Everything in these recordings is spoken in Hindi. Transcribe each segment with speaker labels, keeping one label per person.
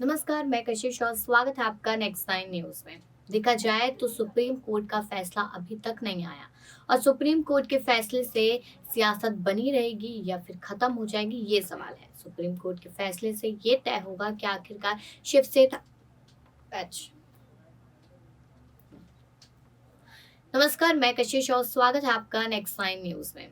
Speaker 1: नमस्कार, मैं कशिश और स्वागत है आपका नेक्स्ट नाइन न्यूज में। देखा जाए तो सुप्रीम कोर्ट का फैसला अभी तक नहीं आया और सुप्रीम कोर्ट के फैसले से सियासत बनी रहेगी या फिर खत्म हो जाएगी, ये सवाल है। सुप्रीम कोर्ट के फैसले से ये तय होगा कि आखिरकार शिवसेना पैच नमस्कार, मैं कशिश और स्वागत है आपका नेक्स्ट नाइन न्यूज में।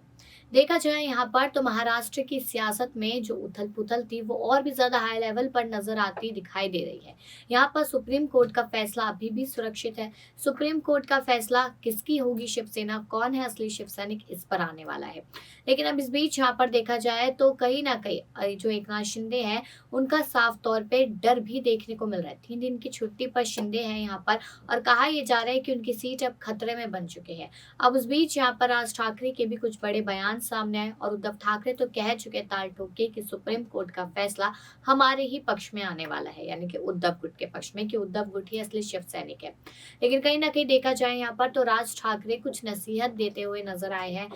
Speaker 1: देखा जाए यहाँ पर तो महाराष्ट्र की सियासत में जो उथल पुथल थी वो और भी ज्यादा हाई लेवल पर नजर आती दिखाई दे रही है। यहाँ पर सुप्रीम कोर्ट का फैसला अभी भी सुरक्षित है। सुप्रीम कोर्ट का फैसला किसकी होगी शिवसेना, कौन है असली शिव सैनिक, इस पर आने वाला है। लेकिन अब इस बीच यहाँ पर देखा जाए तो कहीं ना कहीं जो एकनाथ शिंदे है उनका साफ तौर पे डर भी देखने को मिल रहा है। 3 दिन की छुट्टी पर शिंदे है यहाँ पर और कहा यह जा रहा है कि उनकी सीट अब खतरे में बन चुके हैं। अब उस बीच यहाँ पर राज ठाकरे के भी कुछ बड़े बयान सामने आए और उद्धव ठाकरे तो कह चुके ताल ठोक के कि सुप्रीम कोर्ट का फैसला हमारे ही पक्ष में आने वाला है, यानी कि उद्धव गुट के पक्ष में, कि उद्धव गुट ही असली शिव सैनिक है। लेकिन कहीं ना कहीं देखा जाए यहाँ पर तो राज ठाकरे कुछ नसीहत देते हुए नजर आए हैं।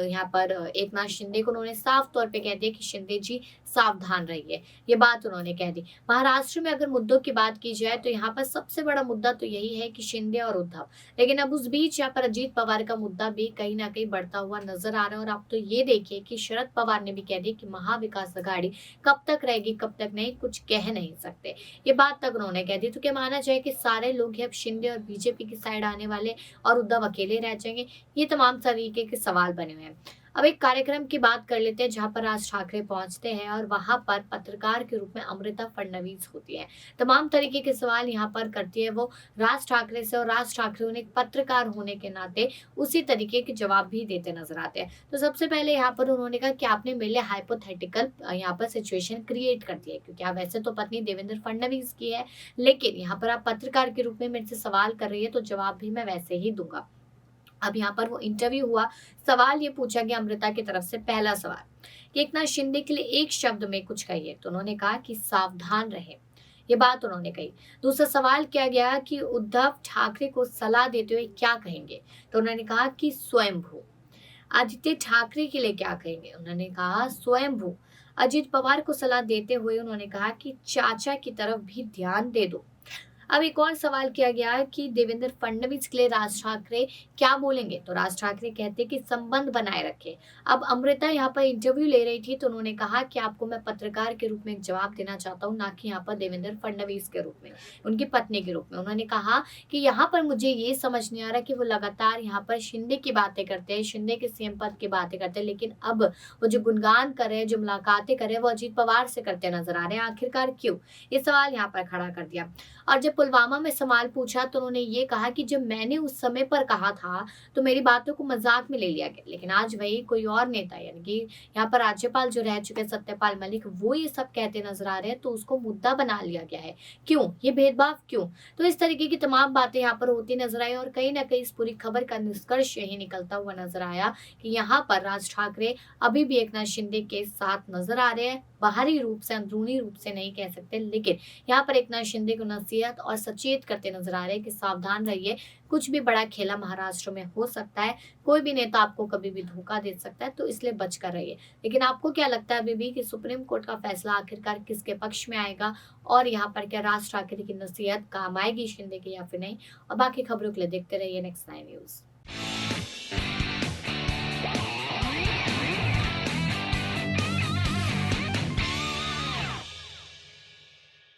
Speaker 1: यहाँ पर एकनाथ शिंदे को उन्होंने साफ तौर पे कह दिया कि शिंदे जी सावधान रहिए, ये बात उन्होंने कह दी। महाराष्ट्र में अगर मुद्दों की बात की जाए तो यहाँ पर सबसे बड़ा मुद्दा तो यही है कि शिंदे और उद्धव। लेकिन अब उस बीच यहाँ पर अजीत पवार का मुद्दा भी कहीं ना कहीं बढ़ता हुआ नजर आ रहा है और आप तो ये देखिए कि शरद पवार ने भी कह दिया कि महाविकास आघाड़ी कब तक रहेगी, कब तक नहीं, कुछ कह नहीं सकते, ये बात तक उन्होंने कह दी। तो क्या माना जाए कि सारे लोग ही अब शिंदे और बीजेपी की साइड आने वाले और उद्धव अकेले रह जाएंगे? ये तमाम तरीके के सवाल बने हुए हैं। अब एक कार्यक्रम की बात कर लेते हैं जहां पर राज ठाकरे पहुंचते हैं और वहां पर पत्रकार के रूप में अमृता फडणवीस होती है। तमाम तरीके के सवाल यहाँ पर करती है वो राज ठाकरे से, और राज ठाकरे उन्हें एक पत्रकार होने के नाते उसी तरीके के जवाब भी देते नजर आते हैं। तो सबसे पहले यहाँ पर उन्होंने कहा कि आपने मेरे लिए हाइपोथेटिकल यहाँ पर सिचुएशन क्रिएट कर दी है, क्योंकि आप वैसे तो पत्नी देवेंद्र फडणवीस की है, लेकिन यहाँ पर आप पत्रकार के रूप में मेरे से सवाल कर रही है, तो जवाब भी मैं वैसे ही दूंगा। अब यहाँ पर वो इंटरव्यू हुआ, सवाल ये पूछा गया अमृता की तरफ से, पहला सवाल कि एकनाथ शिंदे के लिए एक शब्द में कुछ कहिए, तो उन्होंने कहा कि सावधान रहे, ये बात उन्होंने कही। दूसरा सवाल किया गया कि उद्धव ठाकरे को सलाह देते हुए क्या कहेंगे, तो उन्होंने कहा कि स्वयंभू। आदित्य ठाकरे के लिए क्या कहेंगे, उन्होंने कहा स्वयंभू। अजित पवार को सलाह देते हुए उन्होंने कहा कि चाचा की तरफ भी ध्यान दे दो। अब एक और सवाल किया गया कि देवेंद्र फडणवीस के लिए राज ठाकरे क्या बोलेंगे, तो राज ठाकरे कहते कि संबंध बनाए रखें। अब अमृता यहाँ पर इंटरव्यू ले रही थी, तो उन्होंने कहा कि आपको मैं पत्रकार के रूप में एक जवाब देना चाहता हूँ, ना कि यहाँ पर देवेंद्र फडणवीस के रूप में, उनकी पत्नी के रूप में। उन्होंने कहा कि यहाँ पर मुझे ये समझ नहीं आ रहा कि वो लगातार यहाँ पर शिंदे की बातें करते हैं, शिंदे के सीएम पद की बातें करते हैं, लेकिन अब वो जो गुणगान कर रहे हैं, जो मुलाकातें कर रहे हैं, वो अजीत पवार से करते नजर आ रहे हैं। आखिरकार क्यों, ये सवाल यहाँ पर खड़ा कर दिया। और जब पुलवामा में सवाल पूछा तो उन्होंने ये कहा कि जब मैंने उस समय पर कहा था तो मेरी बातों को मजाक में ले लिया गया, लेकिन आज वही कोई और नेता, यानी कि यहाँ पर राज्यपाल जो रह चुके सत्यपाल मलिक, वो ये सब कहते नजर आ रहे हैं, तो उसको मुद्दा बना लिया गया है। क्यों ये भेदभाव, क्यों? तो इस तरीके की तमाम बातें यहाँ पर होती नजर आई और कहीं ना कहीं इस पूरी खबर का निष्कर्ष यही निकलता हुआ नजर आया कि यहाँ पर राज ठाकरे अभी भी एकनाथ शिंदे के साथ नजर आ रहे हैं। बाहरी रूप से, अंदरूनी रूप से नहीं कह सकते, लेकिन यहाँ पर एकनाथ शिंदे को नसीहत और सचेत करते नजर आ रहे हैं कि सावधान रहिए, कुछ भी बड़ा खेला महाराष्ट्र में हो सकता है, कोई भी नेता आपको कभी भी धोखा दे सकता है, तो इसलिए बचकर रहिए। लेकिन आपको क्या लगता है अभी भी कि सुप्रीम कोर्ट का फैसला आखिरकार किसके पक्ष में आएगा, और यहाँ पर क्या राज ठाकरे की नसीहत काम आएगी शिंदे की या फिर नहीं? और बाकी खबरों के लिए देखते रहिए नेक्स्ट नाइन न्यूज।